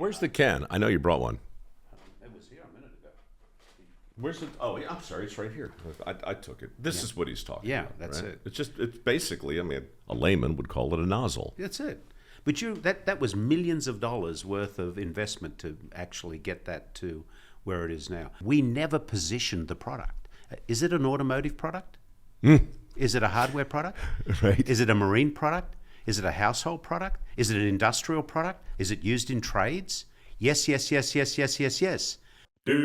Where's the can? I know you brought one. It was here a minute ago. Where's it? Oh, yeah, I'm sorry. It's right here. I took it. This is what he's talking Yeah, about. that's right? it. It's basically, I mean, a layman would call it a nozzle. That's it. But that was millions of dollars worth of investment to actually get that to where it is now. We never positioned the product. Is it an automotive product? Is it a hardware product? Right. Is it a marine product? Is it a household product? Is it an industrial product? Is it used in trades? Yes, yes, yes, yes, yes, yes, yes. This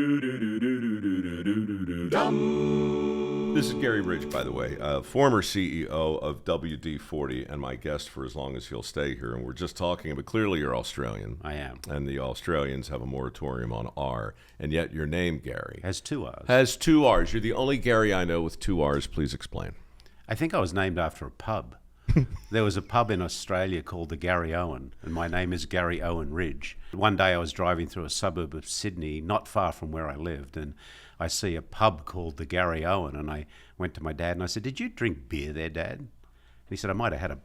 is Garry Ridge, by the way, former CEO of WD-40 and my guest for as long as he'll stay here. And we're just talking about, clearly you're Australian. I am. And the Australians have a moratorium on R. And yet your name, Garry, Has two R's. has two R's. You're the only Garry I know with two R's. Please explain. I think I was named after a pub. There was a pub in Australia called the Garry Owen, and my name is Garry Owen Ridge. One day I was driving through a suburb of Sydney, not far from where I lived, and I see a pub called the Garry Owen, and I went to my dad and I said, "Did you drink beer there, Dad?" And he said, "I might have had a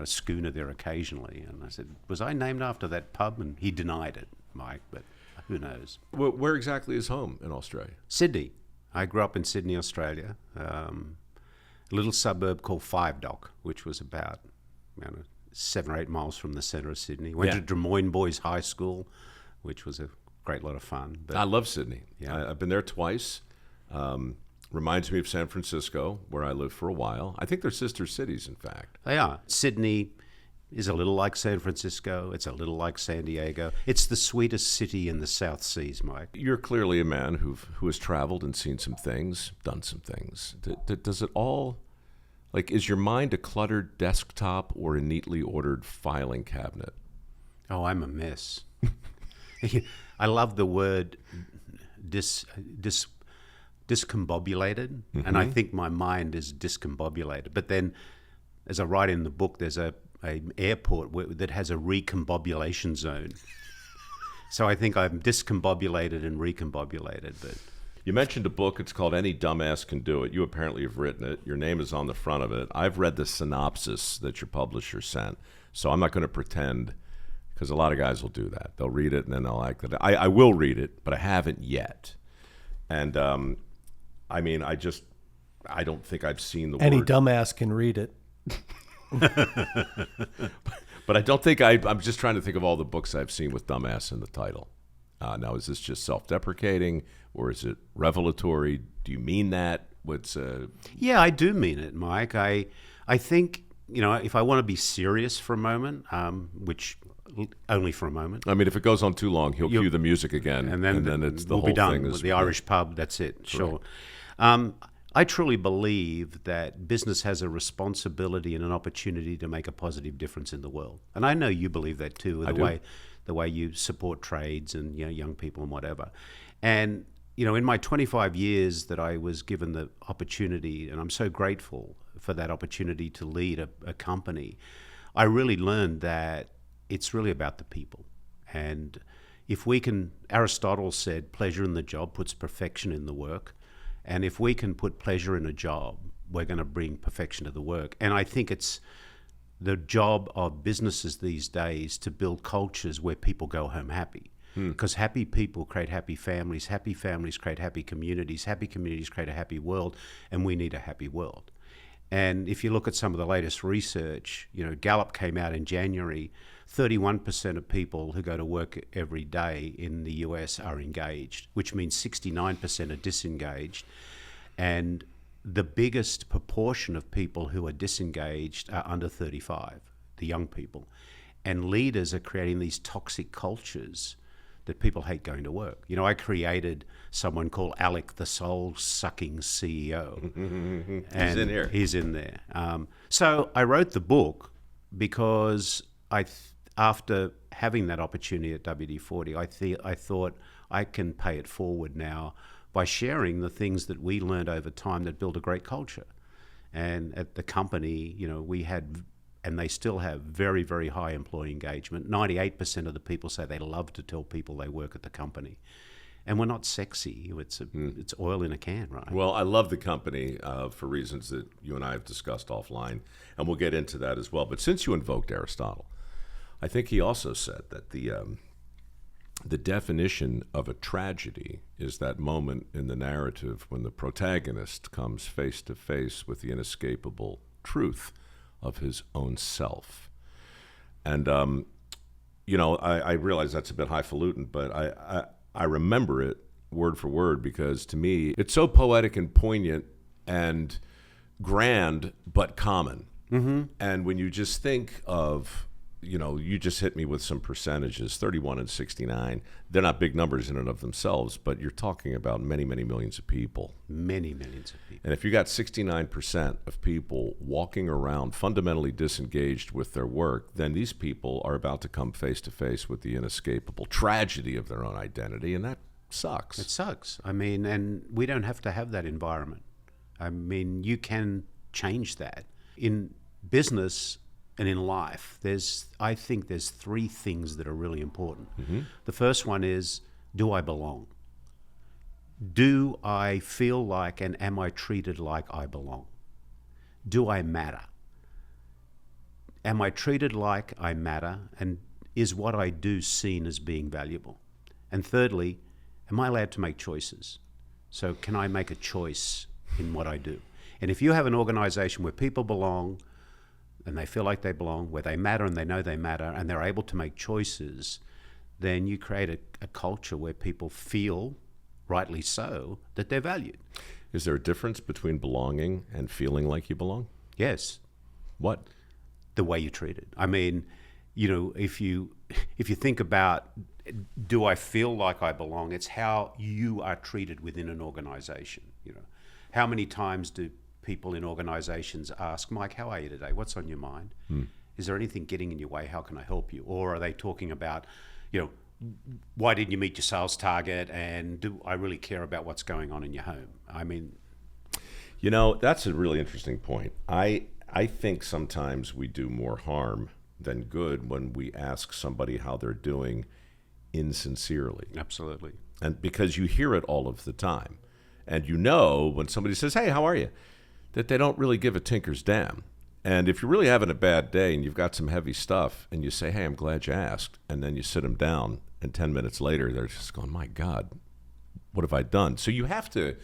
schooner there occasionally." And I said, "Was I named after that pub?" And he denied it, Mike, but who knows. Where exactly is home in Australia? Sydney. I grew up in Sydney, Australia. A little suburb called Five Dock, which was about 7 or 8 miles from the centre of Sydney. Went to Des Moines Boys High School, which was a great lot of fun. But I love Sydney. Yeah. I've been there twice. Reminds me of San Francisco, where I lived for a while. I think they're sister cities, in fact. they are. Sydney is a little like San Francisco. It's a little like San Diego. It's the sweetest city in the South Seas, Mike. You're clearly a man who has traveled and seen some things, done some things. Does it all, like, is your mind a cluttered desktop or a neatly ordered filing cabinet? Oh, I'm a mess. I love the word discombobulated, and I think my mind is discombobulated. But then, as I write in the book, there's a airport that has a recombobulation zone. So I think I'm discombobulated and recombobulated. But You mentioned a book. It's called Any Dumbass Can Do It. You apparently have written it. Your name is on the front of it. I've read the synopsis that your publisher sent, so I'm not going to pretend, because a lot of guys will do that. They'll read it and then they'll act that. I will read it, but I haven't yet. And I mean, I don't think I've seen the Any word. dumbass can read it. But I don't think I'm just trying to think of all the books I've seen with dumbass in the title. Now, is this just self-deprecating or is it revelatory? Do you mean that? yeah, I do mean it, Mike. I think, if I want to be serious for a moment, which only for a moment, I mean, if it goes on too long, he'll cue the music again, and then it's the we'll whole be done thing with is the Irish pub. That's it. Sure. I truly believe that business has a responsibility and an opportunity to make a positive difference in the world, and I know you believe that too. The way you support trades and young people and whatever, and in my 25 years that I was given the opportunity, and I'm so grateful for that opportunity to lead a company, I really learned that it's really about the people. And if we can, Aristotle said, pleasure in the job puts perfection in the work. And if we can put pleasure in a job, we're going to bring perfection to the work. And I think it's the job of businesses these days to build cultures where people go home happy. Because happy people create happy families create happy communities create a happy world, and we need a happy world. And if you look at some of the latest research, Gallup came out in January, 31% of people who go to work every day in the US are engaged, which means 69% are disengaged. And the biggest proportion of people who are disengaged are under 35, the young people. And leaders are creating these toxic cultures that people hate going to work. I created someone called Alec, the soul-sucking CEO. He's in here. He's in there. So I wrote the book because after having that opportunity at WD-40, I thought I can pay it forward now by sharing the things that we learned over time that build a great culture. And at the company, we had, and they still have, very, very high employee engagement. 98% of the people say they love to tell people they work at the company. And we're not sexy. It's oil in a can, right? Well, I love the company for reasons that you and I have discussed offline, and we'll get into that as well. But since you invoked Aristotle, I think he also said that the definition of a tragedy is that moment in the narrative when the protagonist comes face to face with the inescapable truth of his own self. And, I realize that's a bit highfalutin, but I remember it word for word because to me, it's so poetic and poignant and grand, but common. Mm-hmm. And when you just think of, you just hit me with some percentages, 31 and 69. They're not big numbers in and of themselves, but you're talking about many, many millions of people. Many millions of people. And if you got 69% of people walking around fundamentally disengaged with their work, then these people are about to come face to face with the inescapable tragedy of their own identity, and that sucks. It sucks. And we don't have to have that environment. You can change that. In business and in life, I think there's three things that are really important. Mm-hmm. The first one is, do I belong? Do I feel like and am I treated like I belong? Do I matter? Am I treated like I matter? And is what I do seen as being valuable? And thirdly, am I allowed to make choices? So can I make a choice in what I do? And if you have an organization where people belong and they feel like they belong, where they matter and they know they matter, and they're able to make choices, then you create a culture where people feel, rightly so, that they're valued. Is there a difference between belonging and feeling like you belong? Yes. What? The way you're treated. If you think about, do I feel like I belong? It's how you are treated within an organization. How many times do people in organizations ask, Mike, how are you today? What's on your mind? Is there anything getting in your way? How can I help you? Or are they talking about, why didn't you meet your sales target? And do I really care about what's going on in your home? That's a really interesting point. I think sometimes we do more harm than good when we ask somebody how they're doing insincerely. Absolutely. And because you hear it all of the time. And when somebody says, hey, how are you? That they don't really give a tinker's damn. And if you're really having a bad day and you've got some heavy stuff and you say, hey, I'm glad you asked, and then you sit them down and 10 minutes later they're just going, my God, what have I done? So you have to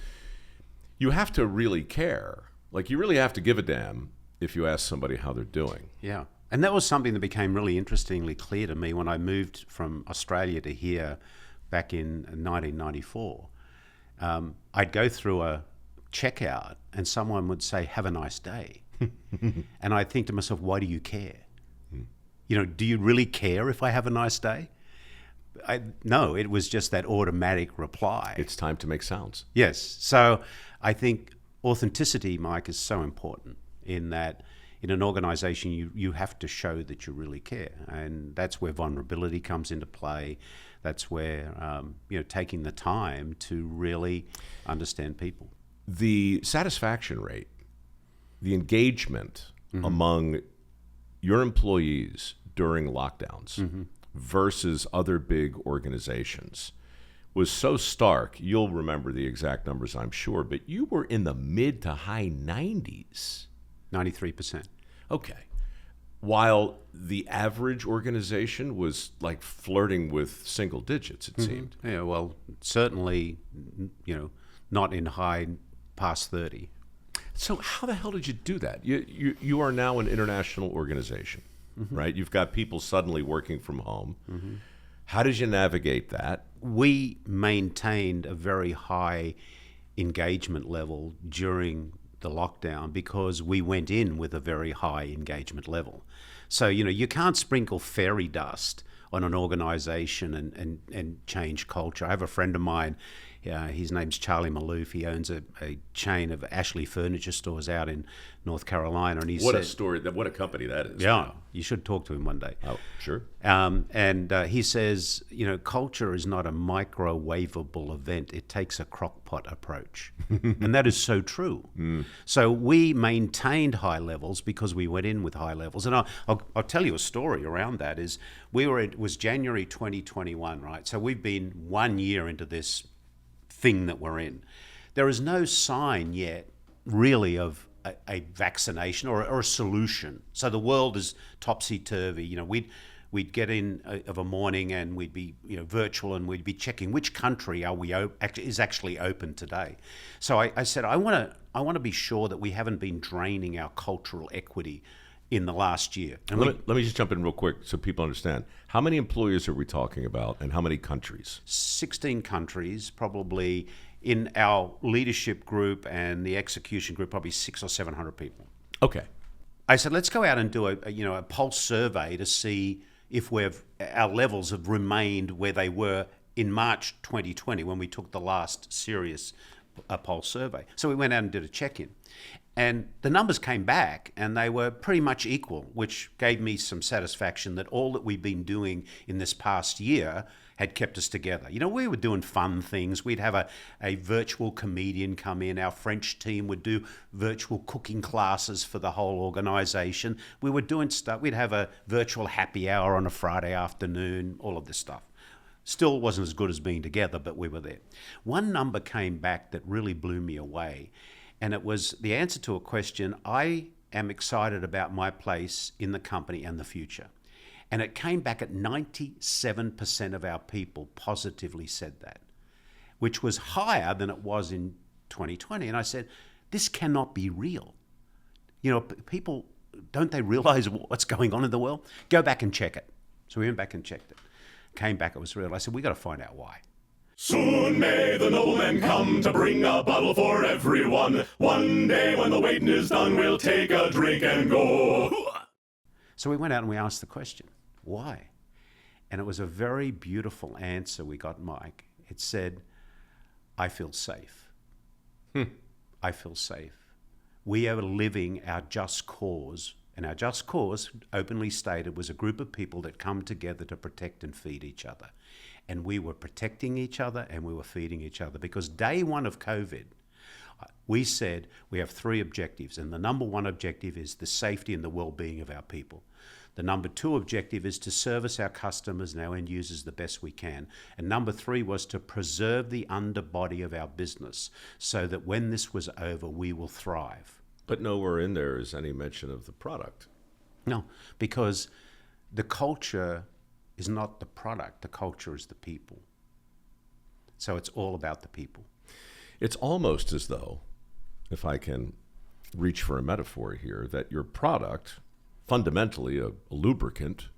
really care. Like you really have to give a damn if you ask somebody how they're doing. Yeah. And that was something that became really interestingly clear to me when I moved from Australia to here back in 1994. I'd go through a checkout and someone would say, have a nice day. And I think to myself, why do you care? Do you really care if I have a nice day? No, it was just that automatic reply. It's time to make sounds. Yes. So I think authenticity, Mike, is so important in that in an organization, you have to show that you really care. And that's where vulnerability comes into play. That's where, taking the time to really understand people. The satisfaction rate, the engagement among your employees during lockdowns versus other big organizations was so stark. You'll remember the exact numbers, I'm sure, but you were in the mid to high 90s. 93%. Okay. While the average organization was like flirting with single digits, it seemed. Yeah, well, certainly, not in high past 30. So how the hell did you do that? You are now an international organization, right? You've got people suddenly working from home. How did you navigate that? We maintained a very high engagement level during the lockdown because we went in with a very high engagement level. So, you can't sprinkle fairy dust on an organization and change culture. I have a friend of mine, his name's Charlie Maloof. He owns a chain of Ashley furniture stores out in North Carolina. And what a company that is. Yeah, you should talk to him one day. Oh, sure. And he says, culture is not a microwavable event. It takes a crock-pot approach. And that is so true. So we maintained high levels because we went in with high levels. And I'll tell you a story around that. It was January 2021, right? So we've been 1 year into this thing that we're in. There is no sign yet, really, of a vaccination or a solution. So the world is topsy-turvy. we'd get in of a morning and we'd be virtual, and we'd be checking which country is actually open today. So I said, I want to be sure that we haven't been draining our cultural equity in the last year. And let me just jump in real quick so people understand. How many employees are we talking about, and how many countries? 16 countries, probably in our leadership group and the execution group, probably 600 or 700 people. Okay. I said, let's go out and do a pulse survey to see if our levels have remained where they were in March 2020 when we took the last serious pulse survey. So we went out and did a check-in. And the numbers came back and they were pretty much equal, which gave me some satisfaction that all that we've been doing in this past year had kept us together. We were doing fun things. We'd have a virtual comedian come in. Our French team would do virtual cooking classes for the whole organization. We were doing stuff. We'd have a virtual happy hour on a Friday afternoon, all of this stuff. Still wasn't as good as being together, but we were there. One number came back that really blew me away. And it was the answer to a question: I am excited about my place in the company and the future. And it came back at 97% of our people positively said that, which was higher than it was in 2020. And I said, this cannot be real. People, don't they realize what's going on in the world? Go back and check it. So we went back and checked it. Came back, it was real. I said, we got to find out why. Soon may the noblemen come to bring a bottle for everyone. One day when the waiting is done, we'll take a drink and go. So we went out and we asked the question, why? And it was a very beautiful answer we got, Mike. It said, I feel safe. I feel safe. We are living our just cause. And our just cause, openly stated, was a group of people that come together to protect and feed each other. And we were protecting each other and we were feeding each other, because day one of COVID, we said we have 3 objectives. And the number 1 objective is the safety and the well-being of our people. The number 2 objective is to service our customers and our end users the best we can. And number 3 was to preserve the underbody of our business so that when this was over, we will thrive. But nowhere in there is any mention of the product. No, because the culture is not the product. The culture is the people. So it's all about the people. It's almost as though, if I can reach for a metaphor here, that your product, fundamentally a lubricant,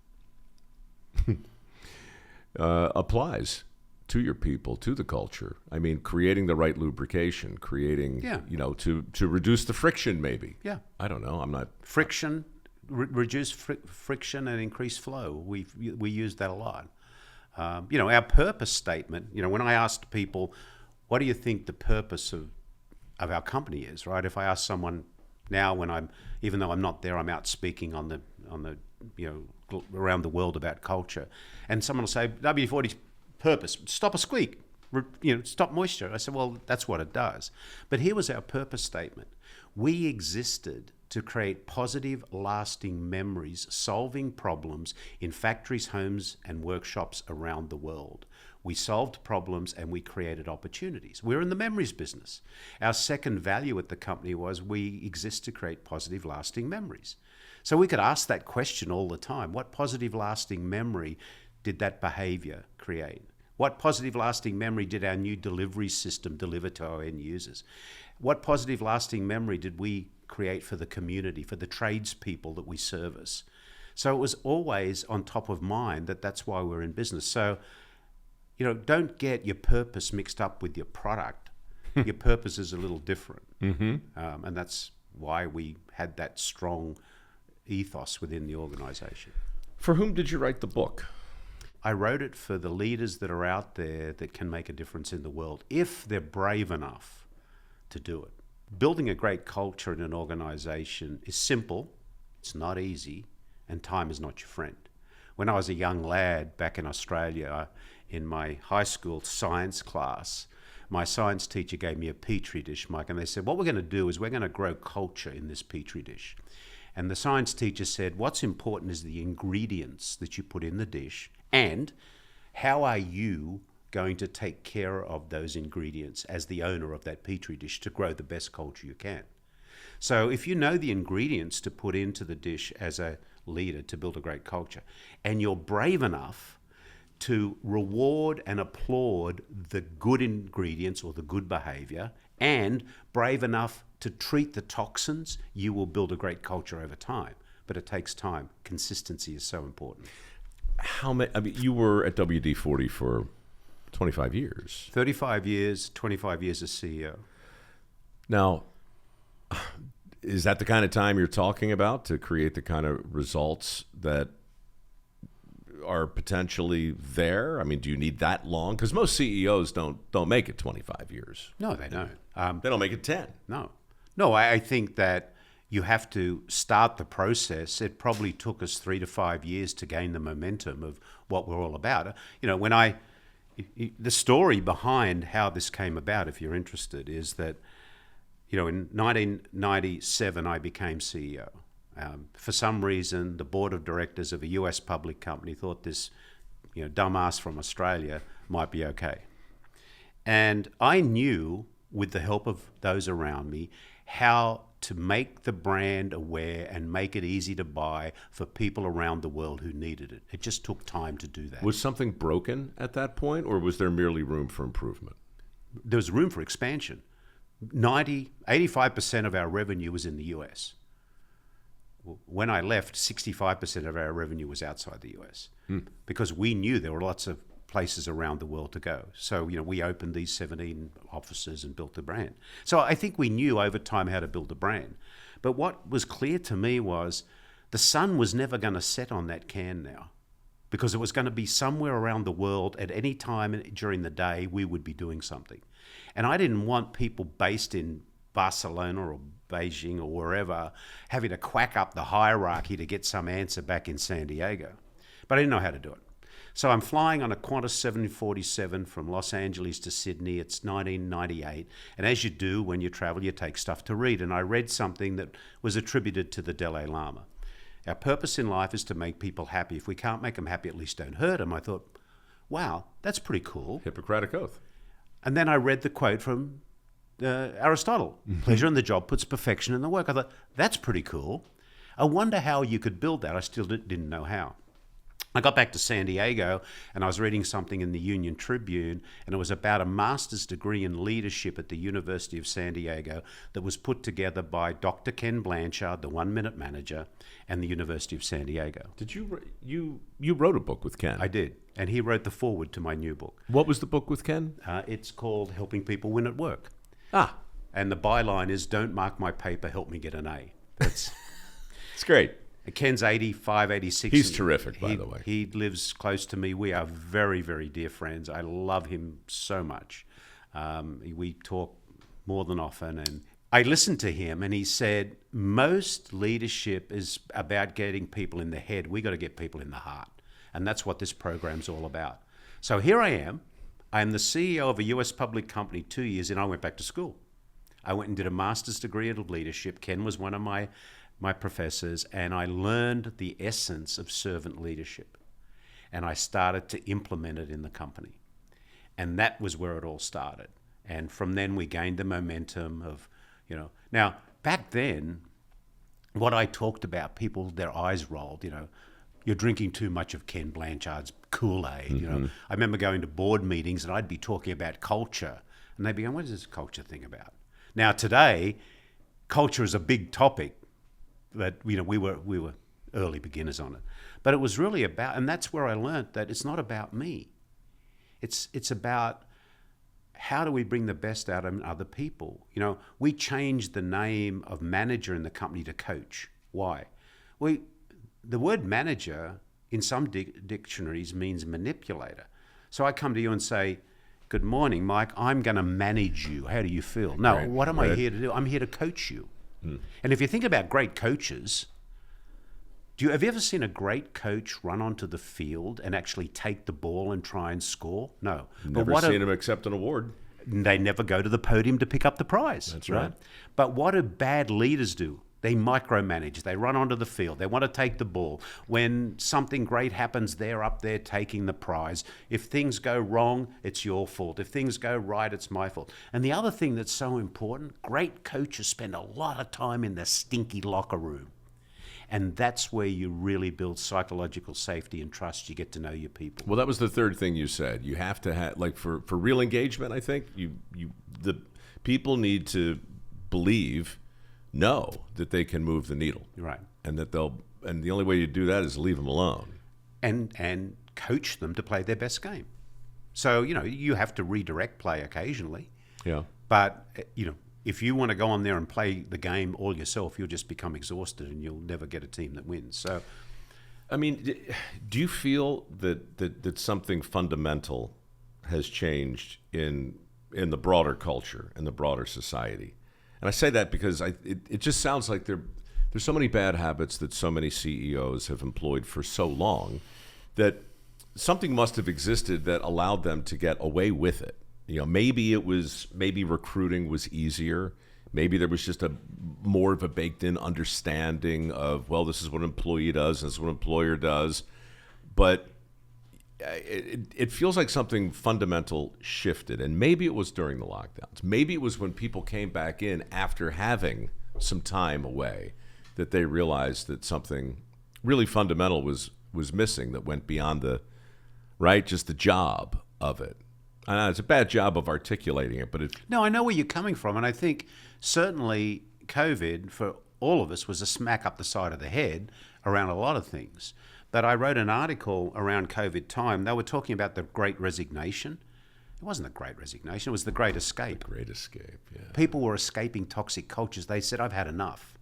applies to your people, to the culture. I mean, creating the right lubrication, creating, to reduce the friction maybe. Yeah. I don't know. I'm not... Friction, reduce friction and increase flow. We use that a lot. Our purpose statement, when I asked people, what do you think the purpose of our company is, right? If I ask someone now, even though I'm not there, I'm out speaking on the around the world about culture, and someone will say, WD-40's purpose, stop a squeak, stop moisture. I said, well, that's what it does. But here was our purpose statement. We existed to create positive, lasting memories, solving problems in factories, homes, and workshops around the world. We solved problems and we created opportunities. We're in the memories business. Our second value at the company was we exist to create positive, lasting memories. So we could ask that question all the time. What positive, lasting memory did that behavior create? What positive, lasting memory did our new delivery system deliver to our end users? What positive, lasting memory did we create for the community, for the tradespeople that we service? So it was always on top of mind that's why we're in business. So, don't get your purpose mixed up with your product. Your purpose is a little different. Mm-hmm. And that's why we had that strong ethos within the organization. For whom did you write the book? I wrote it for the leaders that are out there that can make a difference in the world, if they're brave enough to do it. Building a great culture in an organization is simple, it's not easy, and time is not your friend. When I was a young lad back in Australia, in my high school science class, my science teacher gave me a petri dish, Mike, and they said, what we're going to do is we're going to grow culture in this petri dish. And the science teacher said, what's important is the ingredients that you put in the dish, and how are you going to take care of those ingredients as the owner of that petri dish to grow the best culture you can. So if you know the ingredients to put into the dish as a leader to build a great culture. And you're brave enough to reward and applaud the good ingredients or the good behavior, and brave enough to treat the toxins, you will build a great culture over time. But it takes time. Consistency is so important. How many? I mean, you were at WD-40 for 25 years. 35 years, 25 years as CEO. Now, is that the kind of time you're talking about to create the kind of results that are potentially there? I mean, do you need that long? Because most CEOs don't make it 25 years. No, they don't. They don't make it 10. No, I think that you have to start the process. It probably took us 3 to 5 years to gain the momentum of what we're all about. You know, the story behind how this came about, if you're interested, is that, you know, in 1997, I became CEO. For some reason, the board of directors of a US public company thought this, you know, dumbass from Australia might be okay. And I knew, with the help of those around me, how to make the brand aware and make it easy to buy for people around the world who needed it. It just took time to do that. Was something broken at that point, or was there merely room for improvement? There was room for expansion. 85% of our revenue was in the US. When I left, 65% of our revenue was outside the US because we knew there were lots of places around the world to go. So, you know, we opened these 17 offices and built the brand. So I think we knew over time how to build a brand. But what was clear to me was the sun was never going to set on that can now, because it was going to be somewhere around the world at any time during the day we would be doing something. And I didn't want people based in Barcelona or Beijing or wherever having to quack up the hierarchy to get some answer back in San Diego. But I didn't know how to do it. So I'm flying on a Qantas 747 from Los Angeles to Sydney. It's 1998. And as you do when you travel, you take stuff to read. And I read something that was attributed to the Dalai Lama. Our purpose in life is to make people happy. If we can't make them happy, at least don't hurt them. I thought, wow, that's pretty cool. Hippocratic Oath. And then I read the quote from Aristotle. Pleasure in the job puts perfection in the work. I thought, that's pretty cool. I wonder how you could build that. I still didn't know how. I got back to San Diego and I was reading something in the Union Tribune, and it was about a master's degree in leadership at the University of San Diego that was put together by Dr. Ken Blanchard, the 1 Minute Manager, and the University of San Diego. Did you wrote a book with Ken? I did, and he wrote the foreword to my new book. What was the book with Ken? It's called Helping People Win at Work. And the byline is, don't mark my paper, help me get an A. That's it's great. Ken's 85, 86. He's terrific, by the way. He lives close to me. We are very, very dear friends. I love him so much. We talk more than often. And I listened to him, and he said, most leadership is about getting people in the head. We got to get people in the heart. And that's what this program's all about. So here I am. I'm the CEO of a US public company 2 years in. I went back to school. I went and did a master's degree in leadership. Ken was one of my professors, and I learned the essence of servant leadership. And I started to implement it in the company. And that was where it all started. And from then we gained the momentum of, you know. Now, back then, what I talked about, people, their eyes rolled, you know. You're drinking too much of Ken Blanchard's Kool-Aid, you know. I remember going to board meetings and I'd be talking about culture. And they'd be going, what is this culture thing about? Now, today, culture is a big topic. But, you know, we were early beginners on it. But it was really about, and that's where I learned that it's not about me. It's about how do we bring the best out of other people. You know, we changed the name of manager in the company to coach. Why? The word manager in some dictionaries means manipulator. So I come to you and say, good morning, Mike, I'm going to manage you. How do you feel? No, Right. What am I here to do? I'm here to coach you. And if you think about great coaches, have you ever seen a great coach run onto the field and actually take the ball and try and score? No. Never seen him accept an award. They never go to the podium to pick up the prize. That's right. But what do bad leaders do? They micromanage. They run onto the field. They want to take the ball. When something great happens, they're up there taking the prize. If things go wrong, it's your fault. If things go right, it's my fault. And the other thing that's so important, great coaches spend a lot of time in the stinky locker room. And that's where you really build psychological safety and trust. You get to know your people. Well, that was the third thing you said. You have to have, like, for real engagement, I think, the people need to know that they can move the needle. Right. And that and the only way you do that is leave them alone. And coach them to play their best game. So, you have to redirect play occasionally. Yeah. But, if you want to go on there and play the game all yourself, you'll just become exhausted and you'll never get a team that wins. So, I mean, do you feel that something fundamental has changed in the broader culture, in the broader society? And I say that because it just sounds like there's so many bad habits that so many CEOs have employed for so long that something must have existed that allowed them to get away with it. Maybe recruiting was easier. Maybe there was just more of a baked-in understanding of, well, this is what an employee does, and this is what an employer does. But it feels like something fundamental shifted, and maybe it was during the lockdowns. Maybe it was when people came back in after having some time away that they realized that something really fundamental was missing that went beyond just the job of it. I know it's a bad job of articulating it, but No, I know where you're coming from, and I think certainly COVID for all of us was a smack up the side of the head around a lot of things. But I wrote an article around COVID time. They were talking about the Great Resignation. It wasn't the Great Resignation, it was the Great Escape. The Great Escape, yeah. People were escaping toxic cultures. They said, I've had enough.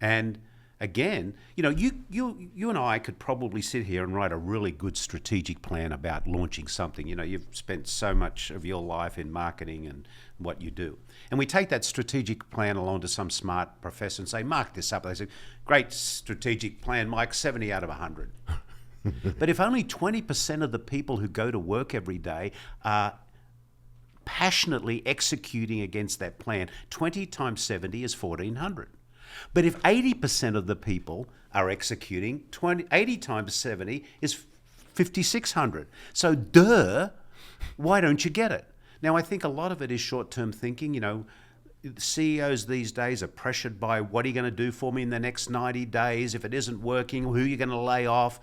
And again, you and I could probably sit here and write a really good strategic plan about launching something. You've spent so much of your life in marketing and what you do. And we take that strategic plan along to some smart professor and say, mark this up. They say, great strategic plan, Mike, 70 out of 100. But if only 20% of the people who go to work every day are passionately executing against that plan, 20 times 70 is 1,400. But if 80% of the people are executing, 80 times 70 is 5,600. So, why don't you get it? Now, I think a lot of it is short-term thinking. CEOs these days are pressured by, what are you going to do for me in the next 90 days? If it isn't working, who are you going to lay off?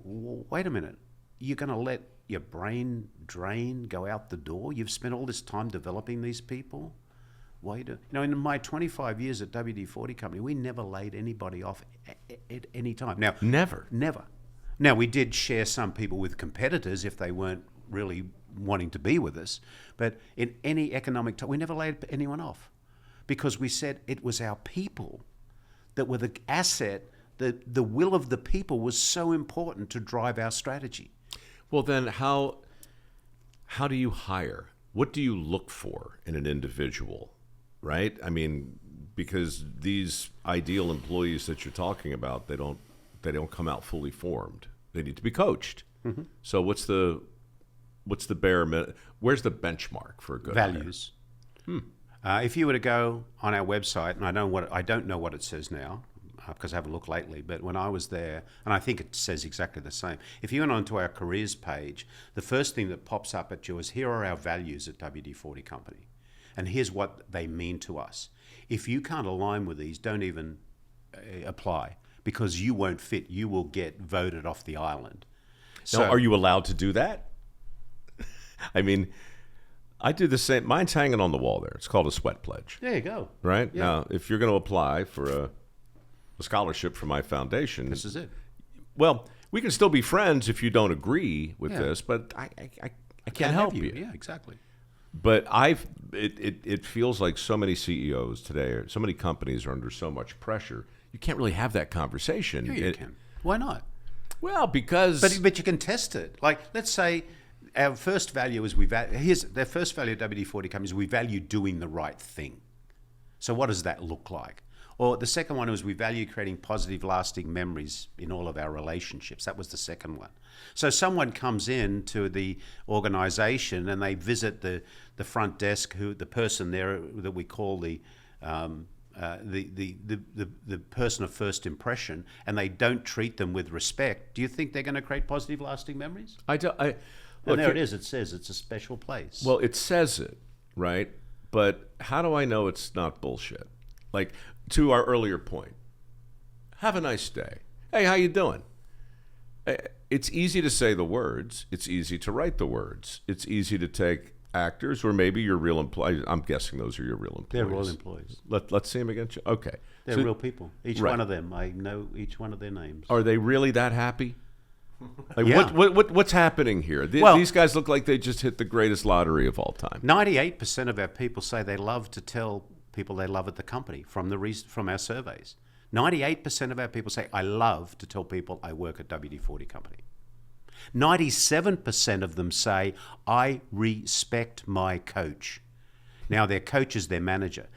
Wait a minute. You're going to let your brain drain, go out the door? You've spent all this time developing these people? In my 25 years at WD-40 company, we never laid anybody off at any time. Now, Never. Now, we did share some people with competitors if they weren't really wanting to be with us. But in any economic time, we never laid anyone off because we said it was our people that were the asset. The will of the people was so important to drive our strategy. Well, then how do you hire? What do you look for in an individual? Right? I mean, because these ideal employees that you're talking about, they don't come out fully formed. They need to be coached. Mm-hmm. So what's the bare minimum? Where's the benchmark for a good values? If you were to go on our website, and I don't know what it says now because I haven't looked lately, but when I was there, and I think it says exactly the same. If you went onto our careers page, the first thing that pops up at you is, here are our values at WD-40 Company. And here's what they mean to us. If you can't align with these, don't even apply because you won't fit. You will get voted off the island. Now, are you allowed to do that? I mean, I do the same. Mine's hanging on the wall there. It's called a sweat pledge. There you go. Right? Yeah. Now, if you're going to apply for a scholarship from my foundation. This is it. Well, we can still be friends if you don't agree with this, but I can't help you. Yeah, exactly. But it feels like so many CEOs today, so many companies are under so much pressure. You can't really have that conversation. Yeah, you can. Why not? Well, because but you can test it. Like, let's say our first value is their first value at WD-40 Company is we value doing the right thing. So what does that look like? Or the second one was we value creating positive, lasting memories in all of our relationships. That was the second one. So someone comes in to the organization and they visit the front desk, the person there that we call the person of first impression, and they don't treat them with respect. Do you think they're going to create positive, lasting memories? Look, and there it is. It says it's a special place. Well, it says it, right? But how do I know it's not bullshit? Like, to our earlier point, Have a nice day. Hey, how you doing? It's easy to say the words. It's easy to write the words. It's easy to take actors, or maybe your real employees. I'm guessing those are your real employees. They're real employees. Let's see them again. Okay. They're real people. Each Right. one of them. I know each one of their names. Are they really that happy? Like, Yeah. what's happening here? Well- These guys look like they just hit the greatest lottery of all time. 98% of our people say they love to tell people they love at the company from our surveys. 98% of our people say, I love to tell people I work at WD-40 company. 97% of them say, I respect my coach. Now, their coach is their manager.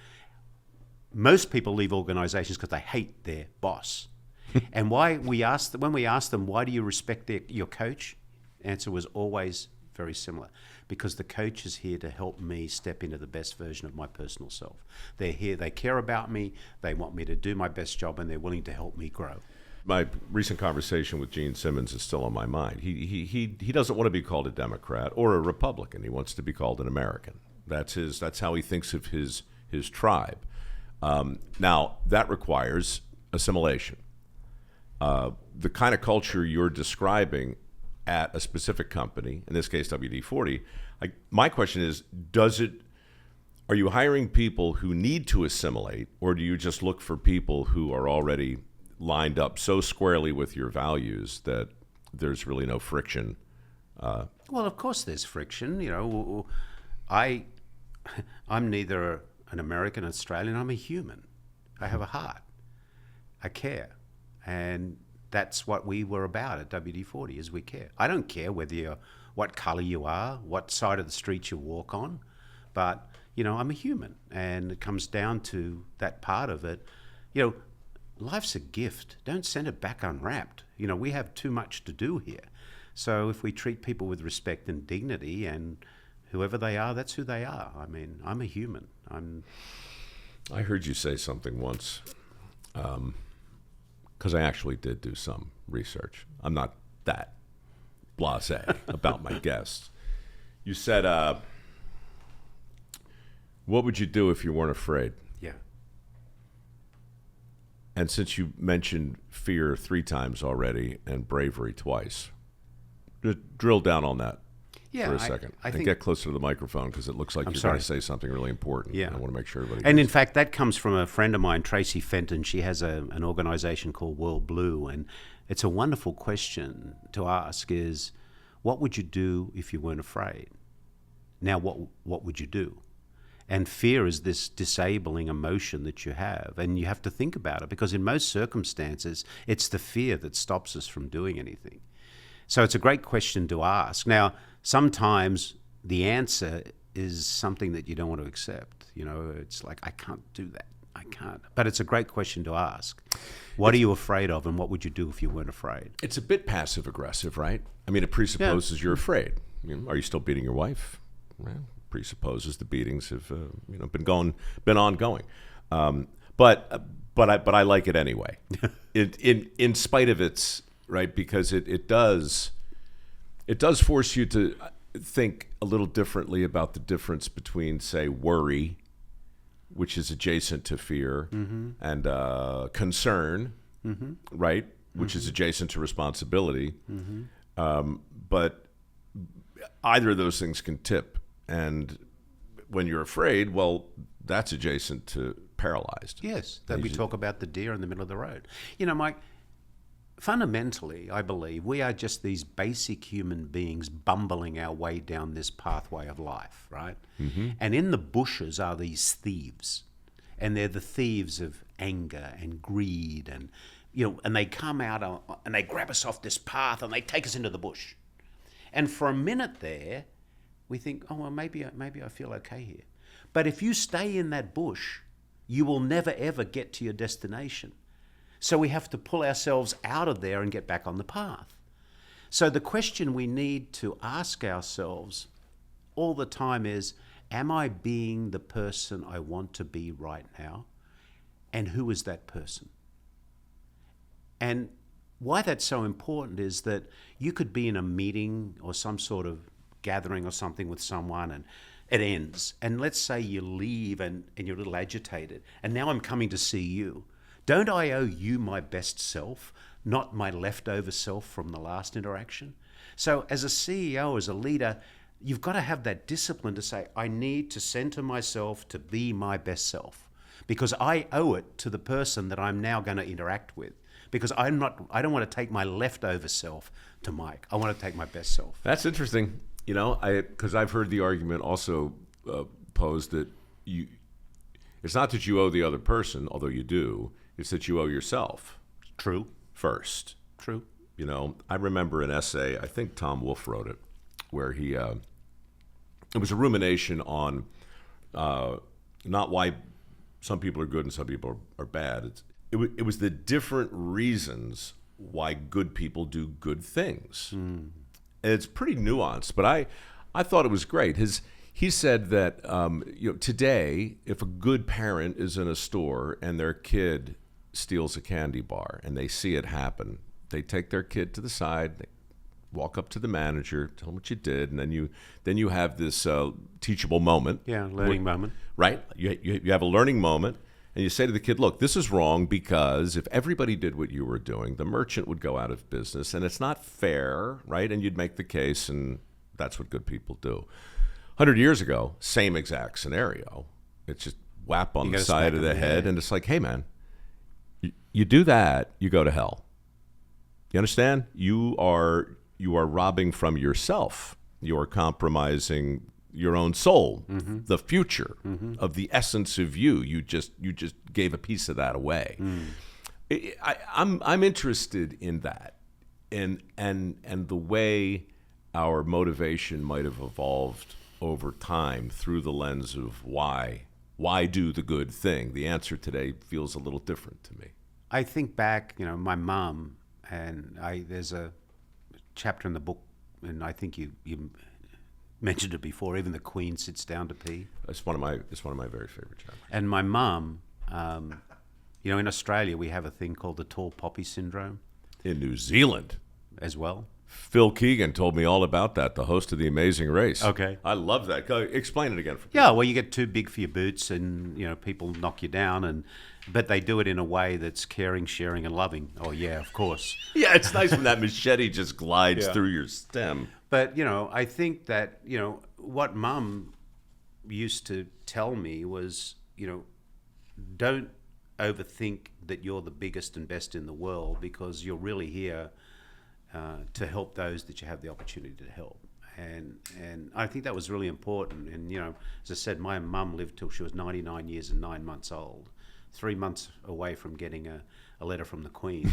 Most people leave organizations because they hate their boss. And when we asked them, why do you respect your coach? Answer was always very similar. Because the coach is here to help me step into the best version of my personal self. They're here, they care about me, they want me to do my best job, and they're willing to help me grow. My recent conversation with Gene Simmons is still on my mind. He doesn't want to be called a Democrat or a Republican. He wants to be called an American. That's how he thinks of his tribe. Now, that requires assimilation. The kind of culture you're describing at a specific company, in this case WD-40, my question is, are you hiring people who need to assimilate, or do you just look for people who are already lined up so squarely with your values that there's really no friction? Well, of course there's friction. You know, I'm neither an American, Australian, I'm a human. I have a heart. I care. And that's what we were about at WD-40, is we care. I don't care what color you are, what side of the street you walk on, but, you know, I'm a human. And it comes down to that part of it. You know, life's a gift. Don't send it back unwrapped. You know, we have too much to do here. So if we treat people with respect and dignity, and whoever they are, that's who they are. I mean, I'm a human. I heard you say something once, because I actually did do some research. I'm not that blasé about my guests. You said, what would you do if you weren't afraid? Yeah. And since you mentioned fear 3 times already and bravery twice, just drill down on that for a second. I think, and get closer to the microphone, because it looks like you're going to say something really important. Yeah. I want to make sure everybody And gets in fact, that comes from a friend of mine, Tracy Fenton. She has an organization called World Blue, and it's a wonderful question to ask is, what would you do if you weren't afraid? Now, what would you do? And fear is this disabling emotion that you have, and you have to think about it, because in most circumstances, it's the fear that stops us from doing anything. So it's a great question to ask. Now, sometimes the answer is something that you don't want to accept. You know, it's like, I can't do that. I can't. But it's a great question to ask. What are you afraid of, and what would you do if you weren't afraid? It's a bit passive-aggressive, right? I mean, it presupposes you're afraid. You know, are you still beating your wife? Well, presupposes the beatings have been ongoing. But I like it anyway. in spite of its right, because it does force you to think a little differently about the difference between, say, worry, which is adjacent to fear, and concern, right, which is adjacent to responsibility. But either of those things can tip, and when you're afraid, well, that's adjacent to paralyzed. Yes, that we talk about the deer in the middle of the road. You know, Mike, fundamentally, I believe we are just these basic human beings bumbling our way down this pathway of life, right? And in the bushes are these thieves, and they're the thieves of anger and greed, and and they come out and they grab us off this path and they take us into the bush. And for a minute there, we think, oh well, maybe I feel okay here. But if you stay in that bush, you will never ever get to your destination. So we have to pull ourselves out of there and get back on the path. So the question we need to ask ourselves all the time is, am I being the person I want to be right now? And who is that person? And why that's so important is that you could be in a meeting or some sort of gathering or something with someone, and it ends. And let's say you leave and you're a little agitated. And now I'm coming to see you. Don't I owe you my best self, not my leftover self from the last interaction? So as a CEO, as a leader, you've got to have that discipline to say, I need to center myself to be my best self, because I owe it to the person that I'm now going to interact with. Because I don't want to take my leftover self to Mike. I want to take my best self. That's interesting. Because I've heard the argument also posed that it's not that you owe the other person, although you do. It's that you owe yourself. True. First. True. I remember an essay, I think Tom Wolfe wrote it, where it was a rumination on not why some people are good and some people are bad. It was the different reasons why good people do good things. And it's pretty nuanced, but I thought it was great. He said that today, if a good parent is in a store and their kid steals a candy bar and they see it happen, they take their kid to the side, they walk up to the manager, tell them what you did, and then you have this teachable moment. Yeah, learning moment. Right? You have a learning moment, and you say to the kid, look, this is wrong because if everybody did what you were doing, the merchant would go out of business, and it's not fair, right? And you'd make the case, and that's what good people do. 100 years ago, same exact scenario. It's just whap on the side of the head, and it's like, hey, man, you do that, you go to hell. You understand? You are robbing from yourself. You are compromising your own soul, the future of the essence of you. You just gave a piece of that away. I'm interested in that, and the way our motivation might have evolved over time through the lens of why do the good thing. The answer today feels a little different to me. I think back, my mom, and there's a chapter in the book, and I think you mentioned it before. Even the Queen sits down to pee. It's one of my very favorite chapters. And my mum, in Australia we have a thing called the tall poppy syndrome. In New Zealand, as well. Phil Keegan told me all about that, the host of The Amazing Race. Okay. I love that. Explain it again for me. Yeah, well, you get too big for your boots and, people knock you down, but they do it in a way that's caring, sharing, and loving. Oh, yeah, of course. Yeah, it's nice when that machete just glides through your stem. But, I think that, what Mum used to tell me was, don't overthink that you're the biggest and best in the world, because you're really here to help those that you have the opportunity to help. And I think that was really important. And, as I said, my mum lived till she was 99 years and 9 months old, 3 months away from getting a letter from the Queen.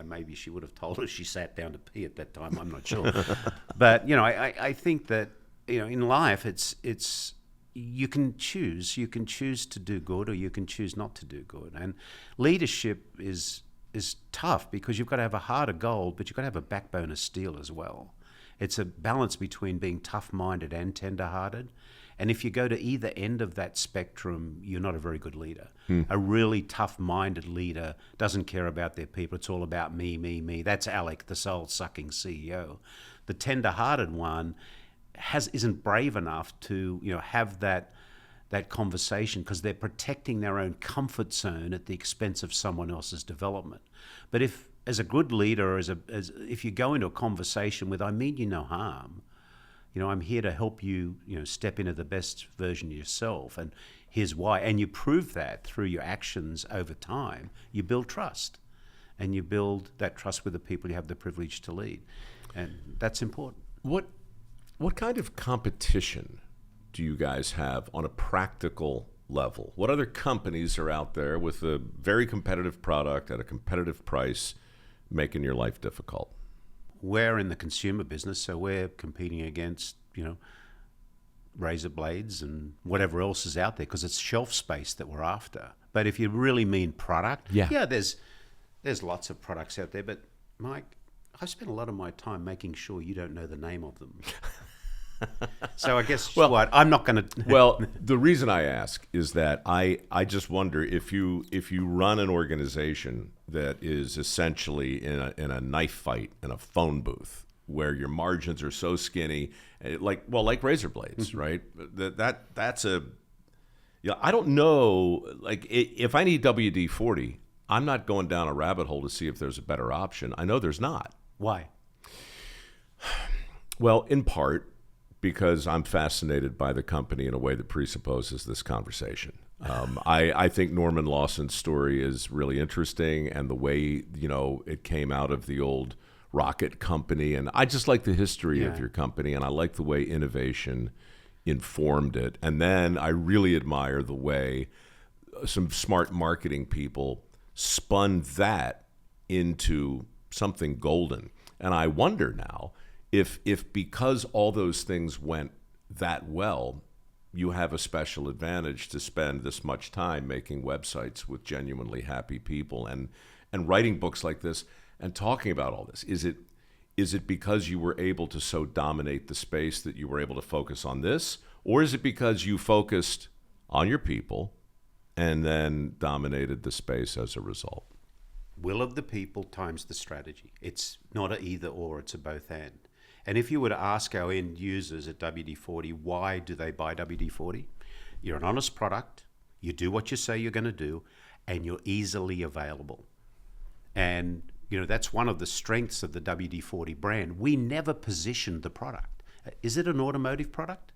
Maybe she would have told her she sat down to pee at that time. I'm not sure. But, I think that, in life, it's you can choose. You can choose to do good, or you can choose not to do good. And leadership is tough, because you've got to have a heart of gold, but you've got to have a backbone of steel as well. It's a balance between being tough-minded and tender-hearted. And if you go to either end of that spectrum, you're not a very good leader. A really tough-minded leader doesn't care about their people. It's all about me, me, me. That's Alec, the soul-sucking CEO. The tender-hearted one isn't brave enough to have that conversation, because they're protecting their own comfort zone at the expense of someone else's development. But if, as a good leader, if you go into a conversation with, I mean you no harm, I'm here to help you, step into the best version of yourself, and here's why. And you prove that through your actions over time. You build trust, and you build that trust with the people you have the privilege to lead. And that's important. What kind of competition do you guys have on a practical level? What other companies are out there with a very competitive product at a competitive price making your life difficult? We're in the consumer business, so we're competing against, razor blades and whatever else is out there, because it's shelf space that we're after. But if you really mean product, there's lots of products out there. But Mike, I've spent a lot of my time making sure you don't know the name of them. So I guess I'm not going to. Well, the reason I ask is that I just wonder if you run an organization that is essentially in a knife fight in a phone booth, where your margins are so skinny, like razor blades, right? That's a. I don't know. Like, if I need WD-40, I'm not going down a rabbit hole to see if there's a better option. I know there's not. Why? Well, in part because I'm fascinated by the company in a way that presupposes this conversation. I think Norman Lawson's story is really interesting, and the way, it came out of the old rocket company. And I just like the history of your company, and I like the way innovation informed it. And then I really admire the way some smart marketing people spun that into something golden. And I wonder now if because all those things went that well, you have a special advantage to spend this much time making websites with genuinely happy people and writing books like this and talking about all this. Is it because you were able to so dominate the space that you were able to focus on this? Or is it because you focused on your people and then dominated the space as a result? Will of the people times the strategy. It's not an either or, it's a both and. And if you were to ask our end users at WD-40, why do they buy WD-40? You're an honest product, you do what you say you're going to do, and you're easily available. And that's one of the strengths of the WD-40 brand. We never positioned the product. Is it an automotive product?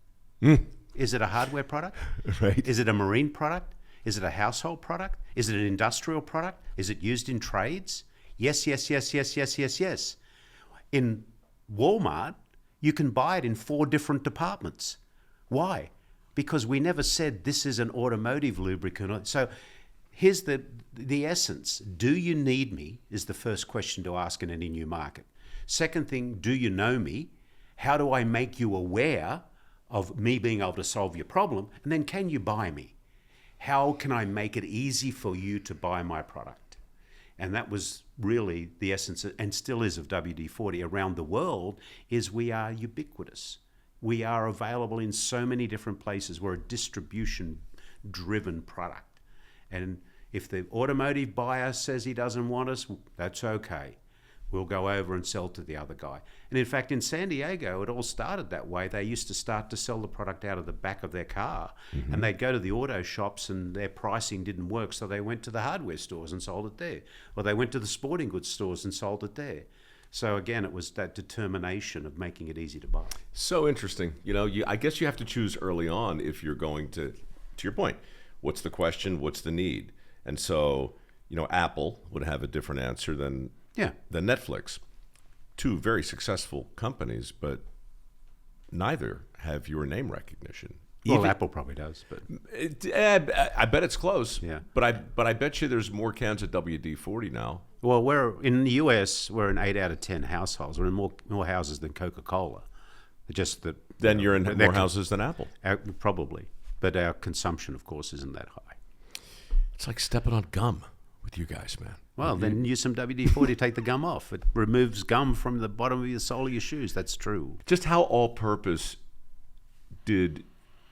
Is it a hardware product? Right. Is it a marine product? Is it a household product? Is it an industrial product? Is it used in trades? Yes, yes, yes, yes, yes, yes, yes. In Walmart, you can buy it in 4 different departments. Why? Because we never said this is an automotive lubricant. So here's the essence. Do you need me is the first question to ask in any new market. Second thing, do you know me? How do I make you aware of me being able to solve your problem? And then, can you buy me? How can I make it easy for you to buy my product? And that was really the essence, and still is, of WD-40 around the world, is we are ubiquitous. We are available in so many different places. We're a distribution-driven product. And if the automotive buyer says he doesn't want us, that's okay. We'll go over and sell to the other guy. And in fact, in San Diego, it all started that way. They used to start to sell the product out of the back of their car. Mm-hmm. And they'd go to the auto shops and their pricing didn't work, so they went to the hardware stores and sold it there. Or they went to the sporting goods stores and sold it there. So again, it was that determination of making it easy to buy. So interesting. I guess you have to choose early on if you're going to your point, what's the question, what's the need? And so, Apple would have a different answer than Netflix. 2 very successful companies, but neither have your name recognition. Well, Apple probably does, but I bet it's close. Yeah. But I bet you there's more cans of WD-40 now. Well, we're in the US. We're in 8 out of 10 households. We're in more houses than Coca-Cola. Just that. Then you're in more houses than Apple. Probably, but our consumption, of course, isn't that high. It's like stepping on gum with you guys, man. Well, then use some WD-40 to take the gum off. It removes gum from the bottom of the sole of your shoes. That's true. Just how all-purpose did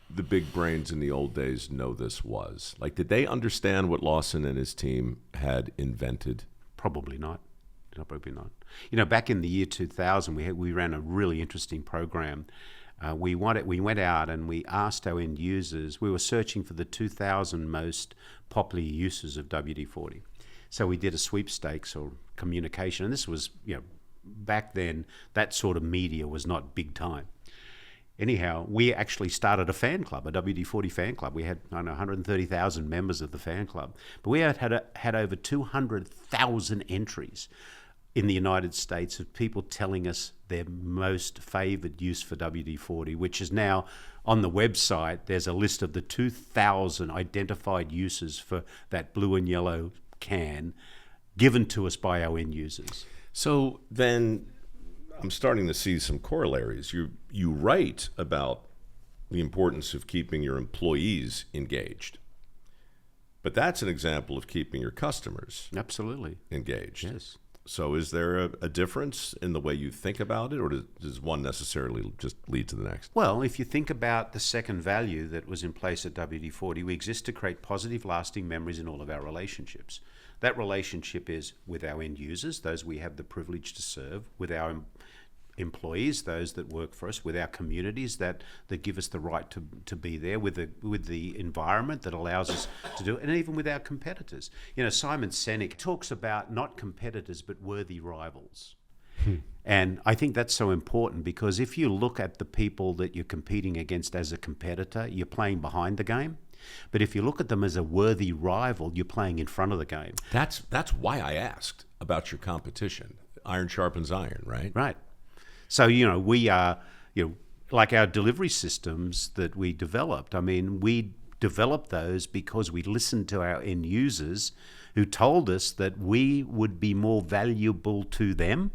the big brains in the old days know this was? Like, did they understand what Lawson and his team had invented? Probably not. Probably not. Back in the year 2000, we ran a really interesting program. We went out and we asked our end users. We were searching for the 2,000 most popular uses of WD-40. So we did a sweepstakes or communication, and this was, back then, that sort of media was not big time. Anyhow, we actually started a fan club, a WD-40 fan club. We had, 130,000 members of the fan club. But we had over 200,000 entries in the United States of people telling us their most favored use for WD-40, which is now on the website. There's a list of the 2,000 identified uses for that blue and yellow can given to us by our end users. So then I'm starting to see some corollaries. You write about the importance of keeping your employees engaged, but that's an example of keeping your customers engaged. Yes. So is there a difference in the way you think about it, or does one necessarily just lead to the next? Well, if you think about the second value that was in place at WD-40, we exist to create positive, lasting memories in all of our relationships. That relationship is with our end users, those we have the privilege to serve, with our employees, those that work for us, with our communities that give us the right to be there, with the environment that allows us to do it, and even with our competitors. Simon Sinek talks about not competitors but worthy rivals. And I think that's so important, because if you look at the people that you're competing against as a competitor, you're playing behind the game. But if you look at them as a worthy rival, you're playing in front of the game. That's why I asked about your competition. Iron sharpens iron, right? Right. So, we are, like our delivery systems that we developed. I mean, we developed those because we listened to our end users who told us that we would be more valuable to them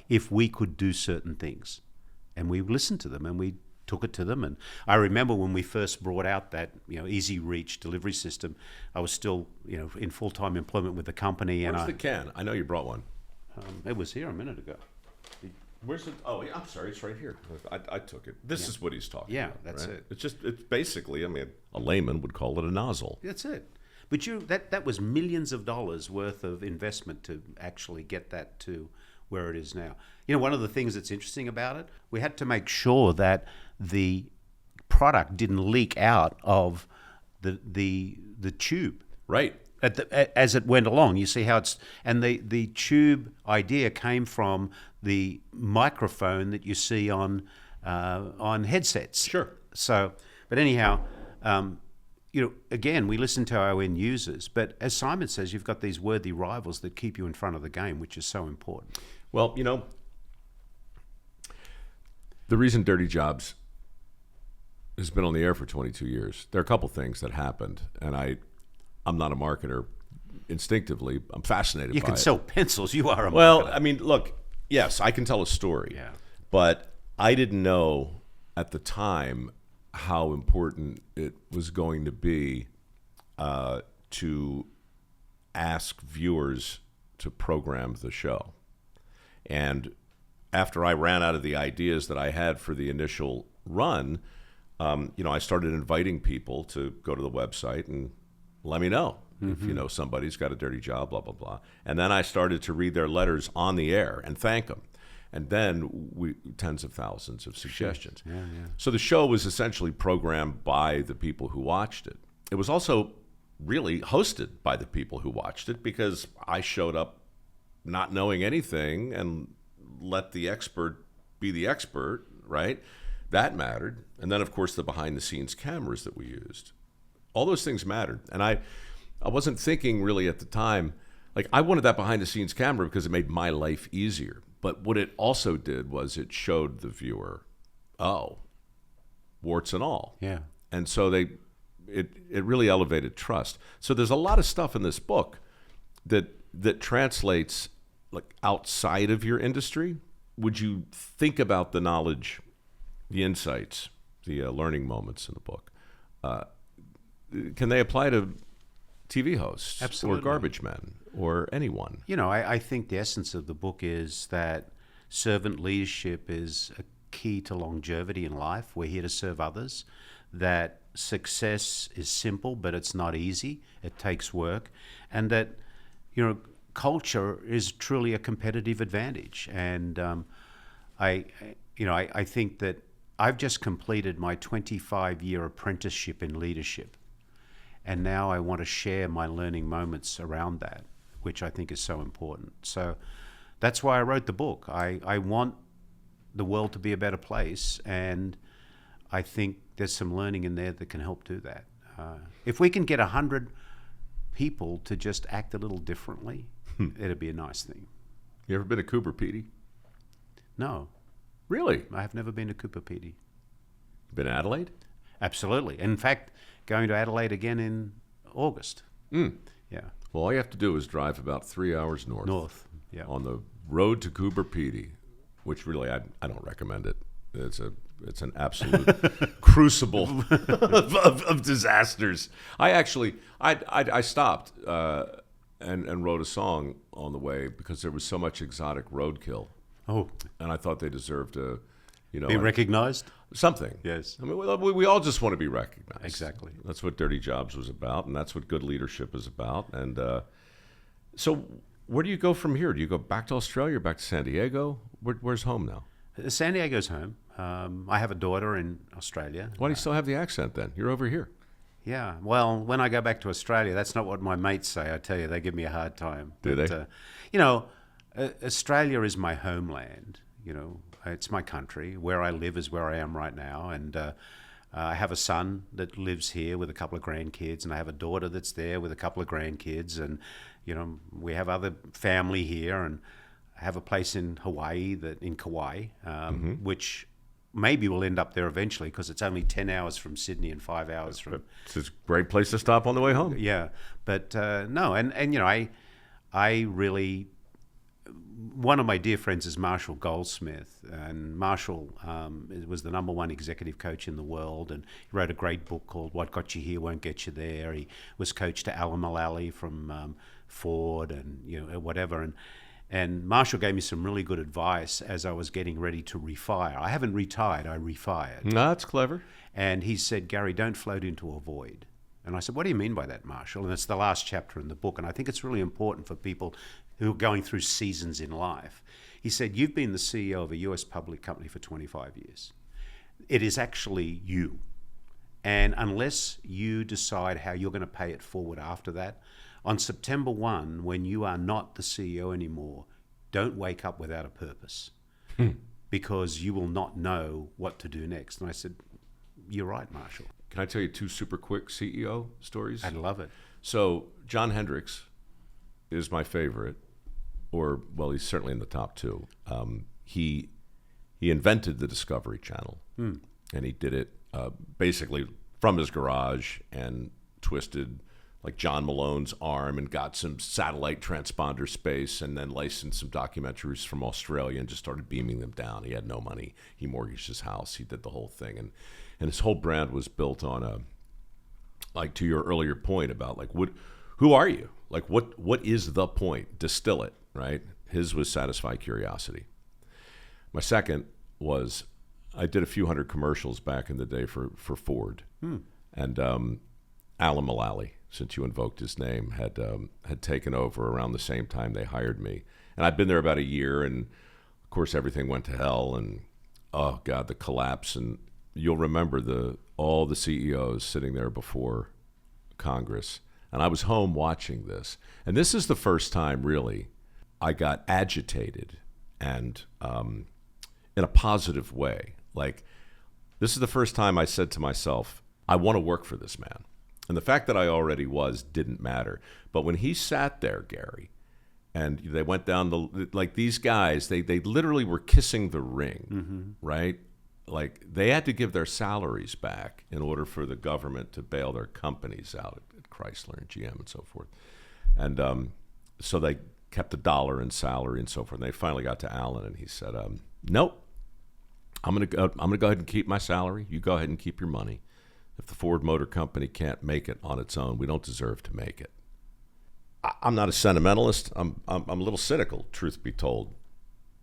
if we could do certain things. And we listened to them and we took it to them. And I remember when we first brought out that Easy Reach delivery system, I was still in full-time employment with the company. Where's the can? I know you brought one. It was here a minute ago. Where's it? Oh, yeah, I'm sorry, it's right here. I took it. This is what he's talking about. Yeah, that's right? it. It's basically, a layman would call it a nozzle. That's it. But that was millions of dollars worth of investment to actually get that to where it is now. One of the things that's interesting about it, we had to make sure that the product didn't leak out of the tube. Right. As it went along. You see how and the tube idea came from the microphone that you see on headsets. Sure. So, but anyhow, again, we listen to our end users. But as Simon says, you've got these worthy rivals that keep you in front of the game, which is so important. Well, the reason Dirty Jobs has been on the air for 22 years, there are a couple things that happened, and I'm not a marketer. Instinctively, I'm fascinated by it. You can sell pencils. You are a marketer. Well, look, yes, I can tell a story. Yeah. But I didn't know at the time how important it was going to be to ask viewers to program the show. And after I ran out of the ideas that I had for the initial run, I started inviting people to go to the website and let me know if somebody's got a dirty job, blah, blah, blah. And then I started to read their letters on the air and thank them. And then tens of thousands of suggestions. Yeah. So the show was essentially programmed by the people who watched it. It was also really hosted by the people who watched it, because I showed up not knowing anything and let the expert be the expert, right? That mattered. And then, of course, the behind-the-scenes cameras that we used. All those things mattered. And I wasn't thinking really at the time, like, I wanted that behind-the-scenes camera because it made my life easier. But what it also did was it showed the viewer, warts and all. Yeah. And so it really elevated trust. So there's a lot of stuff in this book that translates like outside of your industry. Would you think about the knowledge, the insights, the learning moments in the book? Can they apply to TV hosts? Absolutely. Or garbage men or anyone? I think the essence of the book is that servant leadership is a key to longevity in life. We're here to serve others. That success is simple, but it's not easy. It takes work. And that, culture is truly a competitive advantage. And I think that I've just completed my 25-year apprenticeship in leadership. And now I want to share my learning moments around that, which I think is so important. So that's why I wrote the book. I want the world to be a better place, and I think there's some learning in there that can help do that. If we can get 100 people to just act a little differently, it'd be a nice thing. You ever been to Cooper Pedy? No. Really? I have never been to Cooper Pedy. Been to Adelaide? Absolutely. In fact, going to Adelaide again in August. Yeah. Well, all you have to do is drive about 3 hours north. Yeah. On the road to Cooper Pedy, which really I don't recommend it. It's an absolute crucible of disasters. I stopped and wrote a song on the way because there was so much exotic roadkill. Oh. And I thought they deserved to, be recognized? Something. Yes. I mean, we all just want to be recognized. Exactly. That's what Dirty Jobs was about, and that's what good leadership is about. And so where do you go from here? Do you go back to Australia or back to San Diego? Where's home now? San Diego's home. I have a daughter in Australia. Why do you still have the accent then? You're over here. Yeah, well, when I go back to Australia, that's not what my mates say. I tell you, they give me a hard time. Do they? You know, Australia is my homeland. You know, it's my country. Where I live is where I am right now, and I have a son that lives here with a couple of grandkids, and I have a daughter that's there with a couple of grandkids, and you know, we have other family here, and I have a place in Hawaii, in Kauai, which maybe we'll end up there eventually because it's only 10 hours from Sydney and 5 hours from. It's a great place to stop on the way home. Yeah, but no, and you know, I really. One of my dear friends is Marshall Goldsmith, and Marshall was the #1 executive coach in the world, and he wrote a great book called What Got You Here Won't Get You There. He was coach to Alan Mullally from Ford and you know whatever, and Marshall gave me some really good advice as I was getting ready to refire. I haven't retired, I refired. No, that's clever. And he said, Gary, don't float into a void. And I said, what do you mean by that, Marshall? And it's the last chapter in the book, and I think it's really important for people who are going through seasons in life. He said, you've been the CEO of a US public company for 25 years. It is actually you. And unless you decide how you're going to pay it forward after that, on September 1, when you are not the CEO anymore, don't wake up without a purpose because you will not know what to do next. And I said, you're right, Marshall. Can I tell you 2 super quick CEO stories? I'd love it. So John Hendricks is my favorite, or well, he's certainly in the top 2. He invented the Discovery Channel, and he did it basically from his garage and twisted like John Malone's arm and got some satellite transponder space and then licensed some documentaries from Australia and just started beaming them down. He had no money. He mortgaged his house. He did the whole thing. And his whole brand was built on like to your earlier point about like, who are you? Like what is the point? Distill it, right? His was satisfy curiosity. My second was I did a few hundred commercials back in the day for Ford. And Alan Mullally, since you invoked his name, had taken over around the same time they hired me. And I'd been there about a year, and of course everything went to hell, and oh God, the collapse. And you'll remember all the CEOs sitting there before Congress. And I was home watching this. And this is the first time, really, I got agitated and in a positive way. Like, this is the first time I said to myself, I want to work for this man. And the fact that I already was didn't matter. But when he sat there, Gary, and they went down like these guys, they literally were kissing the ring, right? Like they had to give their salaries back in order for the government to bail their companies out at Chrysler and GM and so forth. And so they kept $1 in salary and so forth. And they finally got to Alan, and he said, nope, I'm gonna go ahead and keep my salary. You go ahead and keep your money. If the Ford Motor Company can't make it on its own, we don't deserve to make it. I'm not a sentimentalist. I'm a little cynical, truth be told.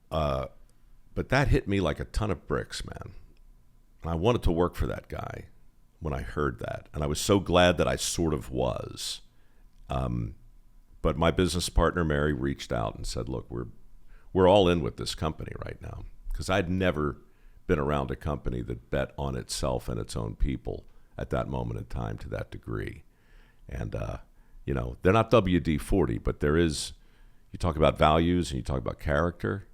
But that hit me like a ton of bricks, man. And I wanted to work for that guy when I heard that. And I was so glad that I sort of was. But my business partner, Mary, reached out and said, look, we're all in with this company right now. Because I'd never been around a company that bet on itself and its own people at that moment in time to that degree. And, you know, they're not WD-40, but there is, you talk about values and you talk about character,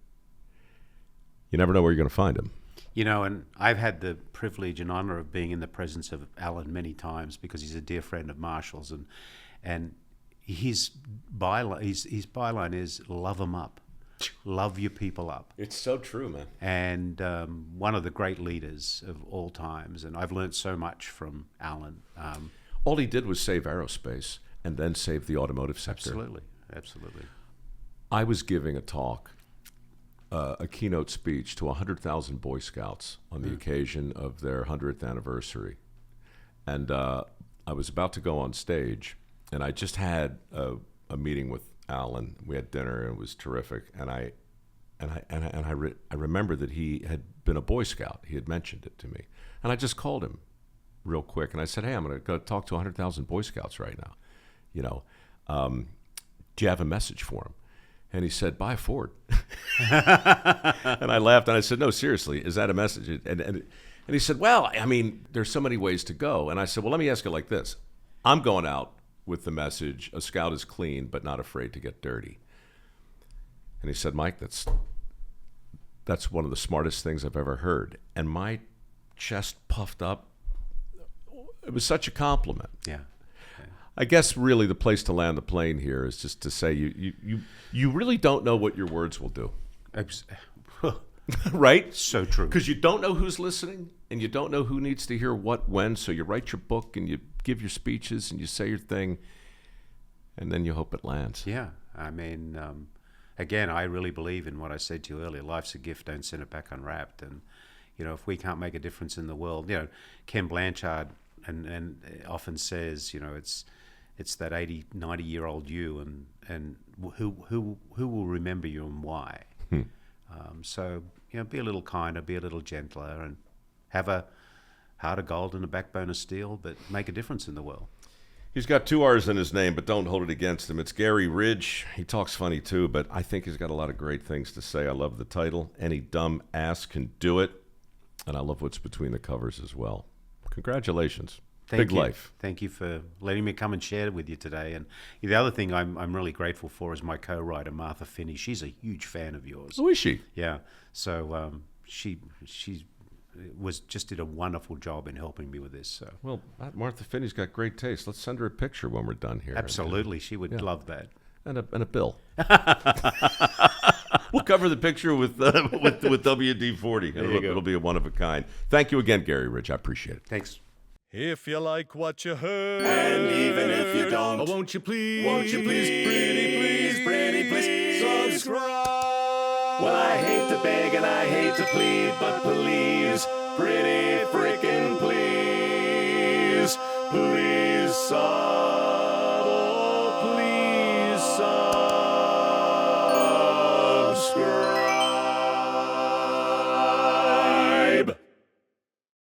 you never know where you're going to find them. You know, and I've had the privilege and honor of being in the presence of Alan many times because he's a dear friend of Marshall's, and his byline is love 'em up. Love your people up. It's so true, man. And one of the great leaders of all times. And I've learned so much from Alan. All he did was save aerospace and then save the automotive sector. Absolutely. I was giving a talk, a keynote speech to 100,000 Boy Scouts on the occasion of their 100th anniversary. And I was about to go on stage, and I just had a meeting with Alan. We had dinner, and it was terrific. And I remember that he had been a Boy Scout. He had mentioned it to me, and I just called him real quick, and I said, "Hey, I'm going to go talk to 100,000 Boy Scouts right now. You know, do you have a message for them?" And he said, buy a Ford. And I laughed, and I said, no, seriously, is that a message? And he said, well, I mean, there's so many ways to go. And I said, well, let me ask it like this. I'm going out with the message, a scout is clean but not afraid to get dirty. And he said, Mike, that's one of the smartest things I've ever heard. And my chest puffed up. It was such a compliment. Yeah. I guess really the place to land the plane here is just to say you really don't know what your words will do. Right? So true. Because you don't know who's listening, and you don't know who needs to hear what when. So you write your book, and you give your speeches, and you say your thing, and then you hope it lands. Yeah. I mean, again, I really believe in what I said to you earlier. Life's a gift, don't send it back unwrapped. And, if we can't make a difference in the world, Ken Blanchard and often says, it's that 80, 90-year-old you, and who will remember you and why. So, be a little kinder, be a little gentler, and have a heart of gold and a backbone of steel, but make a difference in the world. He's got 2 R's in his name, but don't hold it against him. It's Garry Ridge. He talks funny, too, but I think he's got a lot of great things to say. I love the title. Any dumb ass can do it. And I love what's between the covers as well. Congratulations. Big life. Thank you for letting me come and share with you today. And the other thing I'm really grateful for is my co-writer, Martha Finney. She's a huge fan of yours. Oh, is she? Yeah. So she did a wonderful job in helping me with this. So. Well, Martha Finney's got great taste. Let's send her a picture when we're done here. Absolutely. She would love that. And a bill. We'll cover the picture with WD-40. It'll be a one of a kind. Thank you again, Garry Ridge. I appreciate it. Thanks. If you like what you heard, And even if you don't, won't you please, pretty please, subscribe? Well, I hate to beg and I hate to plead, but please, pretty freaking